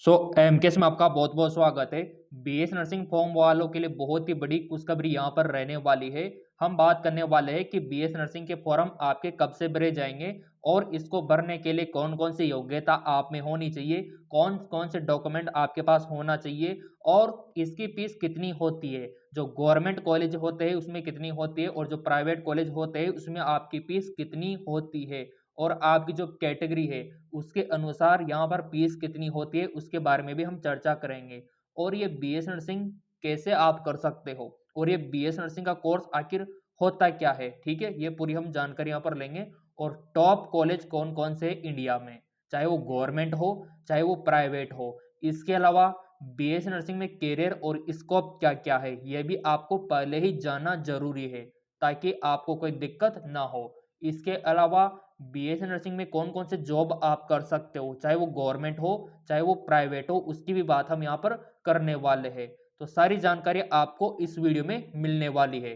MKS में आपका बहुत बहुत स्वागत है। बीएस नर्सिंग फॉर्म वालों के लिए बहुत ही बड़ी खुशखबरी यहाँ पर रहने वाली है। हम बात करने वाले हैं कि बीएस नर्सिंग के फॉर्म आपके कब से भरे जाएंगे और इसको भरने के लिए कौन कौन सी योग्यता आप में होनी चाहिए, कौन कौन से डॉक्यूमेंट आपके पास होना चाहिए और इसकी फीस कितनी होती है। जो गवर्नमेंट कॉलेज होते हैं उसमें कितनी होती है और जो प्राइवेट कॉलेज होते हैं उसमें आपकी फीस कितनी होती है और आपकी जो कैटेगरी है उसके अनुसार यहाँ पर फीस कितनी होती है उसके बारे में भी हम चर्चा करेंगे। और ये बीएस नर्सिंग कैसे आप कर सकते हो और ये बीएस नर्सिंग का कोर्स आखिर होता क्या है, ठीक है, ये पूरी हम जानकारी यहाँ पर लेंगे। और टॉप कॉलेज कौन कौन से इंडिया में, चाहे वो गवर्नमेंट हो चाहे वो प्राइवेट हो। इसके अलावा बीएस नर्सिंग में कैरियर और स्कोप क्या क्या है यह भी आपको पहले ही जानना जरूरी है ताकि आपको कोई दिक्कत ना हो। इसके अलावा बीएस नर्सिंग में कौन कौन से जॉब आप कर सकते हो, चाहे वो गवर्नमेंट हो चाहे वो प्राइवेट हो, उसकी भी बात हम यहाँ पर करने वाले हैं। तो सारी जानकारी आपको इस वीडियो में मिलने वाली है।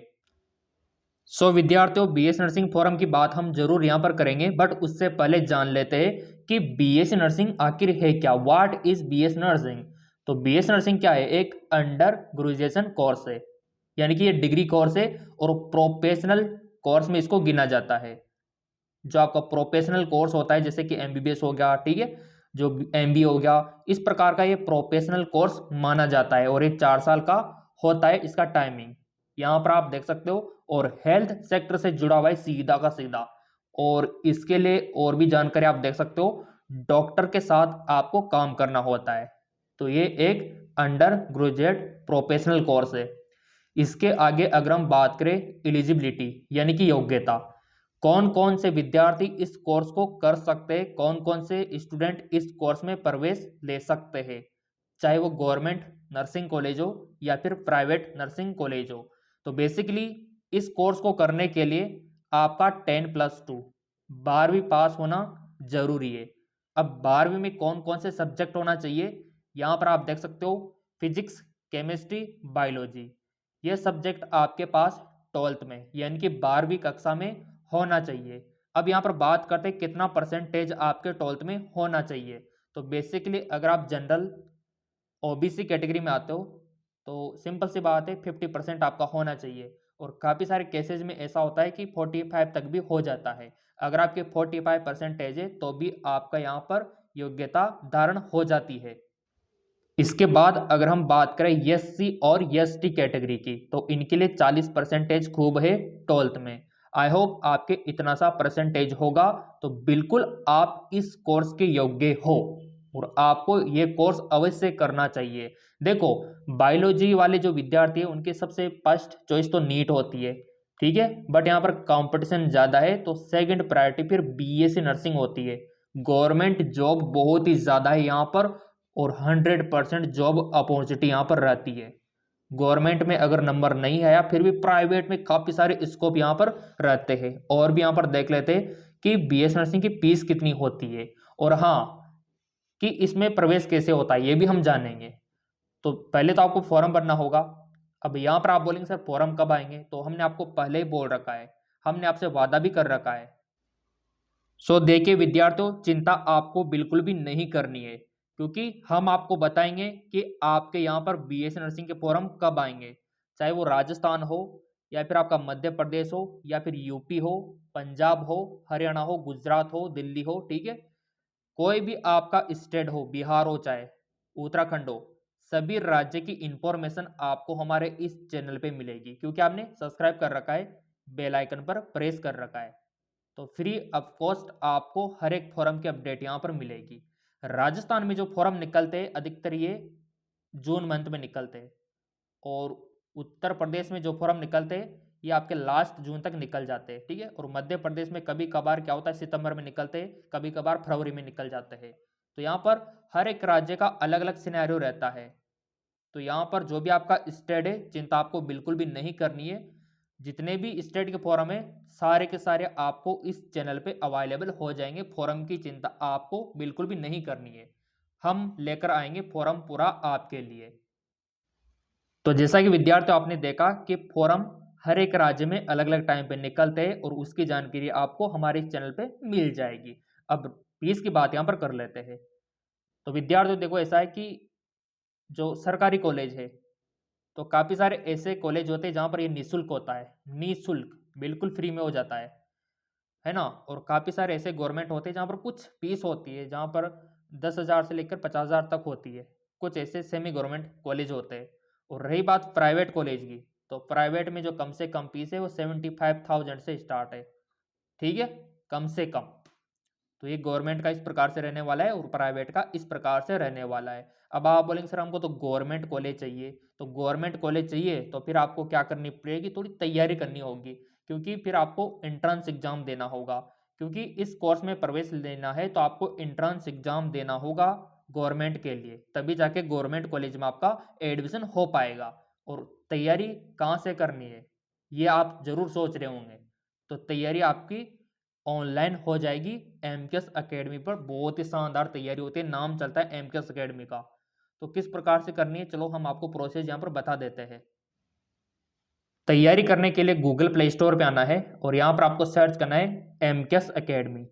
विद्यार्थियों, बीएस नर्सिंग फॉरम की बात हम जरूर यहाँ पर करेंगे, बट उससे पहले जान लेते हैं कि बीएस नर्सिंग आखिर है क्या। What is BS nursing? तो बीएस नर्सिंग क्या है? एक अंडर ग्रेजुएशन कोर्स है, यानी कि ये डिग्री कोर्स है और प्रोफेशनल कोर्स में इसको गिना जाता है। जो आपका प्रोफेशनल कोर्स होता है जैसे कि एमबीबीएस हो गया, ठीक है, जो एमबी हो गया, इस प्रकार का ये प्रोफेशनल कोर्स माना जाता है और ये 4 साल का होता है इसका टाइमिंग। यहाँ पर आप देख सकते हो और हेल्थ सेक्टर से जुड़ा हुआ है सीधा का सीधा। और इसके लिए और भी जानकारी आप देख सकते हो, डॉक्टर के साथ आपको काम करना होता है। तो ये एक अंडर ग्रेजुएट प्रोफेशनल कोर्स है। इसके आगे अगर हम बात करें एलिजिबिलिटी यानी कि योग्यता, कौन कौन से विद्यार्थी इस कोर्स को कर सकते हैं, कौन कौन से स्टूडेंट इस कोर्स में प्रवेश ले सकते हैं, चाहे वो गवर्नमेंट नर्सिंग कॉलेज हो या फिर प्राइवेट नर्सिंग कॉलेज हो। तो बेसिकली इस कोर्स को करने के लिए आपका 10+2 12वीं पास होना जरूरी है। अब 12वीं में कौन कौन से सब्जेक्ट होना चाहिए, यहाँ पर आप देख सकते हो, फिजिक्स, केमिस्ट्री, बायोलॉजी, ये सब्जेक्ट आपके पास 12th में यानी कि 12वीं कक्षा में होना चाहिए। अब यहाँ पर बात करते हैं कितना परसेंटेज आपके 12th में होना चाहिए। तो बेसिकली अगर आप जनरल ओबीसी कैटेगरी में आते हो तो सिंपल सी बात है 50% आपका होना चाहिए। और काफ़ी सारे केसेज में ऐसा होता है कि 45 तक भी हो जाता है। अगर आपके 45% है तो भी आपका यहाँ पर योग्यता धारण हो जाती है। इसके बाद अगर हम बात करें एससी और एसटी कैटेगरी की, तो इनके लिए 40% खूब है 12th में। आई होप आपके इतना सा परसेंटेज होगा तो बिल्कुल आप इस कोर्स के योग्य हो और आपको ये कोर्स अवश्य करना चाहिए। देखो, बायोलॉजी वाले जो विद्यार्थी हैं उनके सबसे फर्स्ट चॉइस तो नीट होती है, ठीक है, बट यहाँ पर कंपटीशन ज़्यादा है तो सेकंड प्रायोरिटी फिर बीएससी नर्सिंग होती है। गवर्नमेंट जॉब बहुत ही ज़्यादा है यहाँ पर और 100% जॉब अपॉर्चुनिटी यहाँ पर रहती है। गवर्नमेंट में अगर नंबर नहीं आया फिर भी प्राइवेट में काफ़ी सारे स्कोप यहाँ पर रहते हैं। और भी यहाँ पर देख लेते हैं कि बीएस नर्सिंग की फीस कितनी होती है और हाँ, कि इसमें प्रवेश कैसे होता है ये भी हम जानेंगे। तो पहले तो आपको फॉर्म भरना होगा। अब यहाँ पर आप बोलेंगे सर फॉर्म कब आएंगे, तो हमने आपको पहले ही बोल रखा है, हमने आपसे वादा भी कर रखा है। देखिए विद्यार्थियों, चिंता आपको बिल्कुल भी नहीं करनी है क्योंकि हम आपको बताएंगे कि आपके यहाँ पर बीएस नर्सिंग के फॉर्म कब आएंगे। चाहे वो राजस्थान हो या फिर आपका मध्य प्रदेश हो या फिर यूपी हो, पंजाब हो, हरियाणा हो, गुजरात हो, दिल्ली हो, ठीक है, कोई भी आपका स्टेट हो, बिहार हो चाहे उत्तराखंड हो, सभी राज्य की इंफॉर्मेशन आपको हमारे इस चैनल पे मिलेगी क्योंकि आपने सब्सक्राइब कर रखा है, बेल आइकन पर प्रेस कर रखा है। तो फ्री ऑफ कॉस्ट आपको हर एक फॉरम की अपडेट यहाँ पर मिलेगी। राजस्थान में जो फॉरम निकलते हैं अधिकतर ये जून मंथ में निकलते हैं और उत्तर प्रदेश में जो फॉरम निकलते हैं ये आपके लास्ट जून तक निकल जाते हैं, ठीक है। और मध्य प्रदेश में कभी कभार क्या होता है सितंबर में निकलते हैं, कभी कभार फरवरी में निकल जाते हैं। तो यहाँ पर हर एक राज्य का अलग अलग सिनेरियो रहता है। तो यहाँ पर जो भी आपका स्टेट है चिंता आपको बिल्कुल भी नहीं करनी है। जितने भी स्टेट के फॉरम है सारे के सारे आपको इस चैनल पे अवेलेबल हो जाएंगे। फॉरम की चिंता आपको बिल्कुल भी नहीं करनी है, हम लेकर आएंगे फॉरम पूरा आपके लिए। तो जैसा कि विद्यार्थियों आपने देखा कि फॉरम हर एक राज्य में अलग अलग टाइम पे निकलते हैं और उसकी जानकारी आपको हमारे इस चैनल पे मिल जाएगी। अब फीस की बात यहाँ पर कर लेते हैं। तो विद्यार्थियों देखो ऐसा है कि जो सरकारी कॉलेज है तो काफ़ी सारे ऐसे कॉलेज होते हैं जहाँ पर ये निःशुल्क होता है, निःशुल्क बिल्कुल फ्री में हो जाता है ना। और काफ़ी सारे ऐसे गवर्नमेंट होते हैं जहाँ पर कुछ फीस होती है, जहाँ पर 10,000 से लेकर 50,000 तक होती है। कुछ ऐसे सेमी गवर्नमेंट कॉलेज होते हैं। और रही बात प्राइवेट कॉलेज की, तो प्राइवेट में जो कम से कम फीस है वो 75,000 से स्टार्ट है, ठीक है, कम से कम। तो ये गवर्नमेंट का इस प्रकार से रहने वाला है और प्राइवेट का इस प्रकार से रहने वाला है। अब आप बोलेंगे सर हमको तो गवर्नमेंट कॉलेज चाहिए, तो गवर्नमेंट कॉलेज चाहिए तो फिर आपको क्या करनी पड़ेगी, थोड़ी तैयारी करनी होगी, क्योंकि फिर आपको एंट्रेंस एग्जाम देना होगा। क्योंकि इस कोर्स में प्रवेश लेना है तो आपको एंट्रेंस एग्जाम देना होगा गवर्नमेंट के लिए, तभी जाके गवर्नमेंट कॉलेज में आपका एडमिशन हो पाएगा। और तैयारी कहाँ से करनी है ये आप जरूर सोच रहे होंगे। तो तैयारी आपकी ऑनलाइन हो जाएगी एमकेएस एकेडमी पर। बहुत ही शानदार तैयारी होती है, नाम चलता है एमकेएस एकेडमी का। तो किस प्रकार से करनी है चलो हम आपको प्रोसेस यहाँ पर बता देते हैं। तैयारी करने के लिए गूगल प्ले स्टोर पे आना है और यहाँ पर आपको सर्च करना है एमकेएस एकेडमी।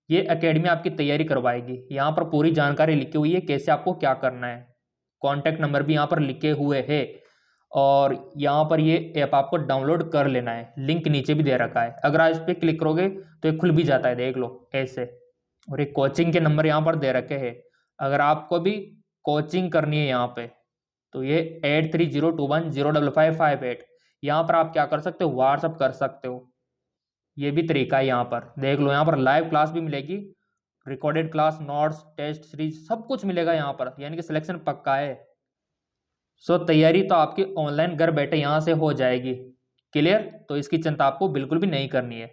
ये एकेडमी आपकी तैयारी करवाएगी। यहाँ पर पूरी जानकारी लिखी हुई है कैसे आपको क्या करना है, कॉन्टैक्ट नंबर भी यहाँ पर लिखे हुए हैं। और यहाँ पर ये ऐप आपको डाउनलोड कर लेना है, लिंक नीचे भी दे रखा है। अगर आप इस पर क्लिक करोगे तो ये खुल भी जाता है, देख लो ऐसे। और एक कोचिंग के नंबर यहाँ पर दे रखे हैं। अगर आपको भी कोचिंग करनी है यहाँ पे तो ये 8302105558, यहाँ पर आप क्या कर सकते हो, व्हाट्सअप कर सकते हो। ये भी तरीका है, यहाँ पर देख लो। यहाँ पर लाइव क्लास भी मिलेगी, recorded class, notes, test series सब कुछ मिलेगा यहाँ पर, यानी कि सिलेक्शन पक्का है। सो तैयारी तो आपकी ऑनलाइन घर बैठे यहाँ से हो जाएगी, क्लियर। तो इसकी चिंता आपको बिल्कुल भी नहीं करनी है,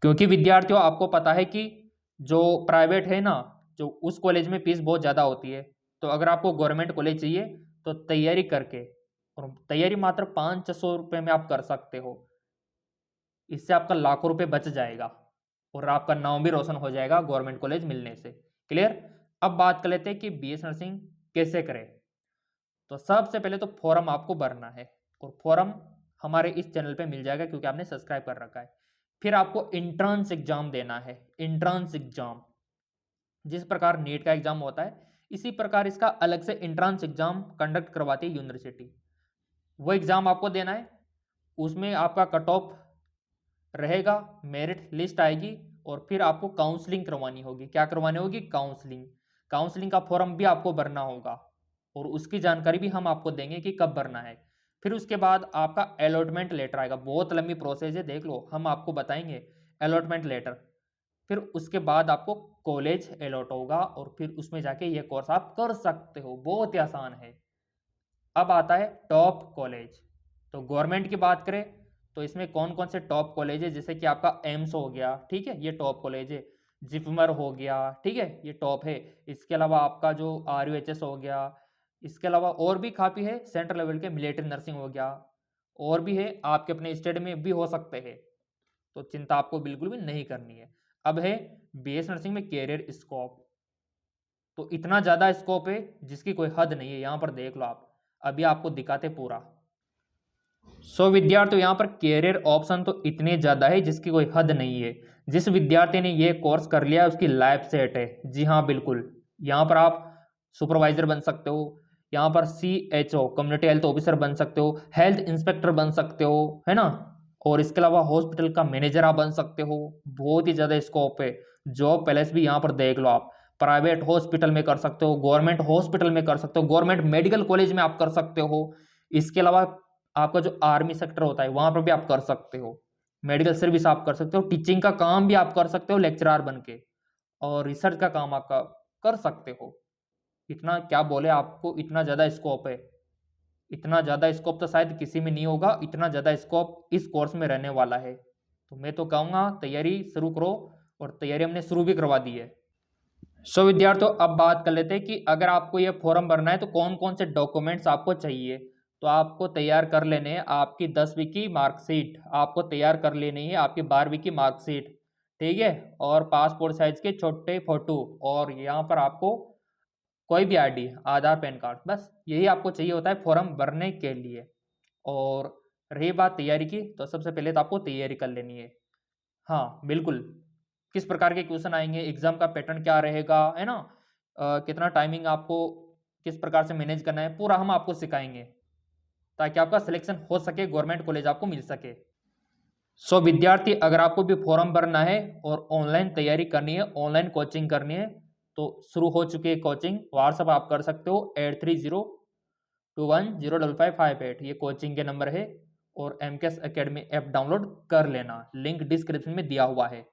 क्योंकि विद्यार्थियों आपको पता है कि जो प्राइवेट है ना, जो उस कॉलेज में फीस बहुत ज़्यादा होती है। तो अगर आपको गवर्नमेंट कॉलेज चाहिए तो तैयारी करके, और तैयारी मात्र 500 रुपये में आप कर सकते हो। इससे आपका लाखों रुपए बच जाएगा और आपका नाम भी रोशन हो जाएगा गवर्नमेंट कॉलेज मिलने से, क्लियर। अब बात कर लेते हैं कि बीएस नर्सिंग कैसे करें। तो सबसे पहले तो फॉर्म आपको भरना है, और फॉर्म हमारे इस चैनल पे मिल जाएगा क्योंकि आपने सब्सक्राइब कर रखा है। फिर आपको एंट्रेंस एग्जाम देना है, एंट्रेंस एग्जाम। जिस प्रकार नीट का एग्जाम होता है इसी प्रकार इसका अलग से एंट्रेंस एग्जाम कंडक्ट करवाती है यूनिवर्सिटी। वो एग्जाम आपको देना है, उसमें आपका कट ऑफ रहेगा, मेरिट लिस्ट आएगी, और फिर आपको काउंसलिंग करवानी होगी। क्या करवानी होगी, काउंसलिंग। काउंसलिंग का फॉर्म भी आपको भरना होगा और उसकी जानकारी भी हम आपको देंगे कि कब भरना है। फिर उसके बाद आपका अलॉटमेंट लेटर आएगा, बहुत लंबी प्रोसेस है, देख लो हम आपको बताएंगे अलॉटमेंट लेटर। फिर उसके बाद आपको कॉलेज अलॉट होगा और फिर उसमें जाके ये कोर्स आप कर सकते हो, बहुत ही आसान है। अब आता है टॉप कॉलेज। तो गवर्नमेंट की बात करें तो इसमें कौन कौन से टॉप कॉलेज है, जैसे कि आपका एम्स हो गया, ठीक है, ये टॉप कॉलेज है। जिपमर हो गया, ठीक है, ये टॉप है। इसके अलावा आपका जो RUHS हो गया, इसके अलावा और भी काफ़ी है, सेंट्रल लेवल के मिलिट्री नर्सिंग हो गया, और भी है, आपके अपने स्टेट में भी हो सकते हैं। तो चिंता आपको बिल्कुल भी नहीं करनी है। अब है बीएस नर्सिंग में कैरियर स्कोप। तो इतना ज़्यादा स्कोप है जिसकी कोई हद नहीं है, यहाँ पर देख लो आप, अभी आपको दिखाते पूरा। विद्यार्थियों यहाँ पर कैरियर ऑप्शन तो इतने ज़्यादा है जिसकी कोई हद नहीं है। जिस विद्यार्थी ने ये कोर्स कर लिया उसकी लाइफ सेट है, जी हाँ बिल्कुल। यहाँ पर आप सुपरवाइजर बन सकते हो, यहाँ पर CHO कम्युनिटी हेल्थ ऑफिसर बन सकते हो, हेल्थ इंस्पेक्टर बन सकते हो, है ना। और इसके अलावा हॉस्पिटल का मैनेजर आप बन सकते हो, बहुत ही ज़्यादा स्कोप है। जॉब पैलेस भी यहाँ पर देख लो आप, प्राइवेट हॉस्पिटल में कर सकते हो, गवर्नमेंट हॉस्पिटल में कर सकते हो, गवर्नमेंट मेडिकल कॉलेज में आप कर सकते हो। इसके अलावा आपका जो आर्मी सेक्टर होता है वहां पर भी आप कर सकते हो, मेडिकल सर्विस आप कर सकते हो, टीचिंग का काम भी आप कर सकते हो लेक्चरर बन के, और रिसर्च का काम आपका कर सकते हो। इतना क्या बोले आपको, इतना ज़्यादा स्कोप है। इतना ज़्यादा स्कोप तो शायद किसी में नहीं होगा, इतना ज़्यादा स्कोप इस कोर्स में रहने वाला है। तो मैं तो कहूँगा तैयारी शुरू करो, और तैयारी हमने शुरू भी करवा दी है। विद्यार्थियों अब बात कर लेते हैं कि अगर आपको ये फॉर्म भरना है तो कौन कौन से डॉक्यूमेंट्स आपको चाहिए। तो आपको तैयार कर लेने हैं आपकी 10वीं की मार्कशीट, आपको तैयार कर लेनी है आपकी 12वीं की मार्कशीट, ठीक है, और पासपोर्ट साइज के छोटे फोटो, और यहाँ पर आपको कोई भी ID, आधार, पैन कार्ड, बस यही आपको चाहिए होता है फॉर्म भरने के लिए। और रही बात तैयारी की, तो सबसे पहले तो आपको तैयारी कर लेनी है। हाँ बिल्कुल, किस प्रकार के क्वेश्चन आएंगे, एग्जाम का पैटर्न क्या रहेगा, है ना, कितना टाइमिंग आपको किस प्रकार से मैनेज करना है, पूरा हम आपको सिखाएंगे ताकि आपका सिलेक्शन हो सके, गवर्नमेंट कॉलेज आपको मिल सके। सो विद्यार्थी, अगर आपको भी फॉर्म भरना है और ऑनलाइन तैयारी करनी है, ऑनलाइन कोचिंग करनी है, तो शुरू हो चुकी है कोचिंग। व्हाट्सअप आप कर सकते हो 8302105558, ये कोचिंग के नंबर है। और एमकेएस एकेडमी ऐप डाउनलोड कर लेना, लिंक डिस्क्रिप्शन में दिया हुआ है।